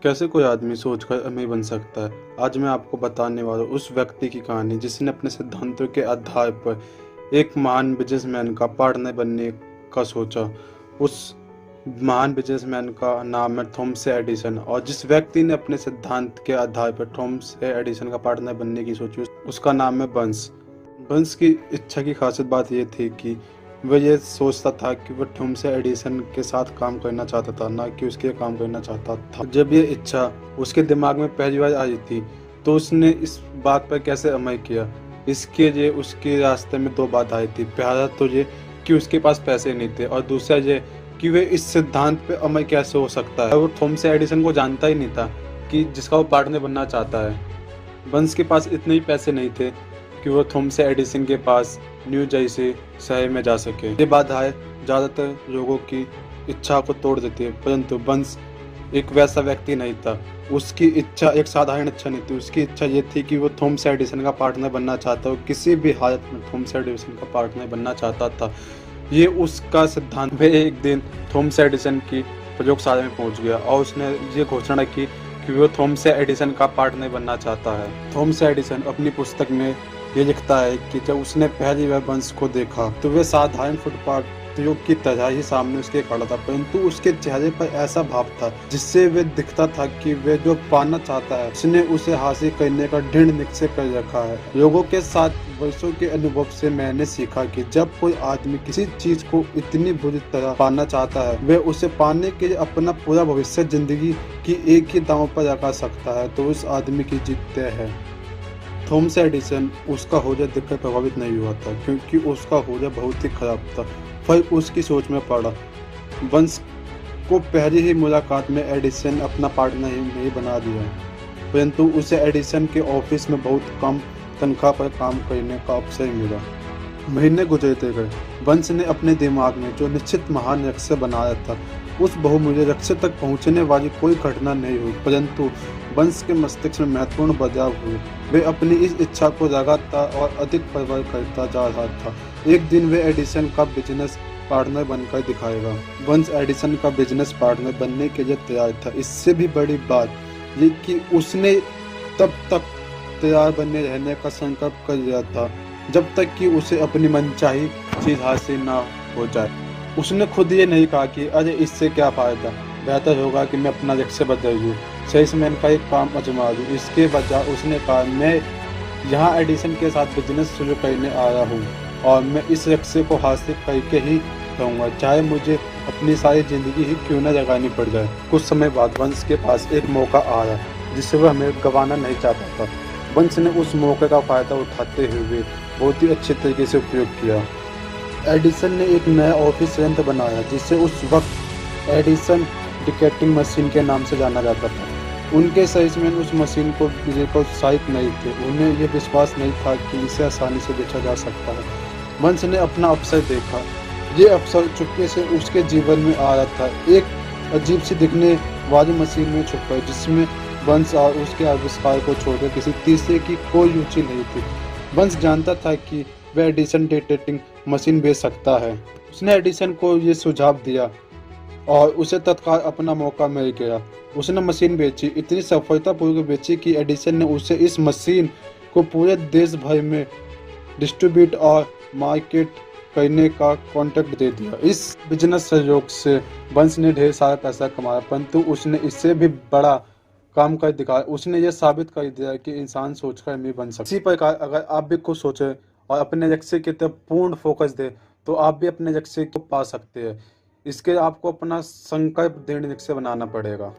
कैसे कोई आदमी सोचकर अमीर बन सकता है? आज मैं आपको बताने वाला हूँ उस व्यक्ति की कहानी जिसने अपने सिद्धांतों के आधार पर एक महान बिजनेसमैन का पार्टनर बनने का सोचा। उस महान बिजनेसमैन का नाम है थॉमस एडिसन, और जिस व्यक्ति ने अपने सिद्धांत के आधार पर थॉमस एडिसन का पार्टनर बनने की सोची उसका नाम है बंस। बंस की इच्छा की खासियत बात यह थी कि वह ये सोचता था कि वह थॉमस एडिसन के साथ काम करना चाहता था, ना कि उसके काम करना चाहता था। जब ये इच्छा उसके दिमाग में पहली बार आई थी तो उसने इस बात पर कैसे अमल किया, इसके लिए उसके रास्ते में दो बाधाएं थी। पहला तो ये कि उसके पास पैसे नहीं थे, और दूसरा ये कि वह इस सिद्धांत पे अमल कैसे हो सकता है। वो थॉमस एडिसन को जानता ही नहीं था कि जिसका वो पार्टनर बनना चाहता है। बंस के पास इतने ही पैसे नहीं थे कि वो थॉमस एडिसन के पास न्यू जर्सी शहर में जा सके। ये बाधाएं ज़्यादातर लोगों की इच्छा को तोड़ देती है, परंतु बंस एक वैसा व्यक्ति नहीं था। उसकी इच्छा एक साधारण इच्छा नहीं थी, उसकी इच्छा ये थी कि वो थॉमस एडिसन का पार्टनर बनना चाहता, वो किसी भी हालत में थॉमस एडिसन का पार्टनर बनना चाहता था। ये उसका सिद्धांत। वह एक दिन थॉमस एडिसन की प्रयोगशाला में पहुंच गया और उसने ये घोषणा की कि वो थॉमस एडिसन का पार्टनर बनना चाहता है। थॉमस एडिसन अपनी पुस्तक में ये लिखता है कि जब उसने पहली बार बंस को देखा तो वह साधारण फुटपाथ की तरह ही सामने उसके खड़ा था, परंतु उसके चेहरे पर ऐसा भाव था जिससे वह दिखता था कि वह जो पाना चाहता है उसने उसे हासिल करने का दृढ़ निश्चय कर रखा है। लोगों के साथ वर्षों के अनुभव से मैंने सीखा कि जब कोई आदमी किसी चीज को इतनी बुरी तरह पाना चाहता है, वह उसे पाने के लिए अपना पूरा भविष्य जिंदगी की एक ही दांव पर लगा सकता है, तो उस आदमी की जीत तय है। थॉमस एडिसन उसका होजा देखकर प्रभावित नहीं हुआ था, क्योंकि उसका होजा बहुत ही खराब था। फर्क उसकी सोच में पड़ा। बंस को पहली ही मुलाकात में एडिसन अपना पार्टनर ही नहीं बना दिया, परंतु उसे एडिसन के ऑफिस में बहुत कम तनख्वाह पर काम करने का अवसर मिला। महीने गुजरते गए। बंस ने अपने दिमाग में जो निश्चित महान लक्ष्य बनाया था, उस बहुमूल्य लक्ष्य तक पहुंचने वाली कोई घटना नहीं हुई, परंतु बंस के मस्तिष्क में महत्वपूर्ण बदलाव हुए। वे अपनी इस इच्छा को लगातार और अधिक प्रबल करता जा रहा था। एक दिन वे एडिसन का बिजनेस पार्टनर बनकर दिखाएगा। बंस एडिसन का बिजनेस पार्टनर बनने के लिए तैयार था। इससे भी बड़ी बात ये कि उसने तब तक तैयार बने रहने का संकल्प कर लिया था जब तक कि उसे अपनी मनचाही चीज हासिल ना हो जाए। उसने खुद ये नहीं कहा कि अरे इससे क्या फायदा, बेहतर होगा कि मैं अपना लक्ष्य बदल लूँ, सेल्समैन का एक काम आजमा लूँ। इसके बजाय उसने कहा मैं यहाँ एडिसन के साथ बिजनेस शुरू करने आ रहा हूँ और मैं इस लक्ष्य को हासिल करके ही रहूँगा, चाहे मुझे अपनी सारी जिंदगी ही क्यों न लगानी पड़ जाए। कुछ समय बाद बंस के पास एक मौका आया जिसे वह हमें गंवाना नहीं चाहता था। बंस ने उस मौके का फायदा उठाते हुए बहुत ही अच्छे तरीके से उपयोग किया। एडिसन ने एक नया ऑफिस संयंत्र बनाया जिसे उस वक्त एडिसन टिकटिंग मशीन के नाम से जाना जाता था। उनके सेल्समैन उस मशीन को उत्साहित नहीं थे। उन्हें यह विश्वास नहीं था कि इसे आसानी से बेचा जा सकता है। बंस ने अपना अवसर देखा। ये अवसर चुपके से उसके जीवन में आ रहा था, एक अजीब सी दिखने वाली मशीन में छुपकर, जिसमें बंस और उसके आविष्कार को छोड़कर किसी तीसरे की कोई रुचि नहीं थी। बंस जानता था कि वह एडिसन टिकटिंग मशीन बेच सकता है। उसने एडिसन को ये सुझाव दिया और उसे तत्काल अपना मौका मिल गया। उसने मशीन बेची, इतनी सफलतापूर्वक बेची कि एडिसन ने उसे इस मशीन को पूरे देश भर में डिस्ट्रीब्यूट और मार्केट करने का कॉन्ट्रैक्ट दे दिया। इस बिजनेस सहयोग से बंस ने ढेर सारा पैसा कमाया, परंतु उसने इससे भी बड़ा काम कर दिखाया। उसने ये साबित कर दिया कि इंसान सोचकर अमीर बन सकता है। इसी प्रकार अगर आप भी कुछ सोचें और अपने लक्ष्य की तरफ पूर्ण फोकस दें तो आप भी अपने लक्ष्य को पा सकते हैं। इसके आपको अपना संकल्प दृढ़ निश्चय बनाना पड़ेगा।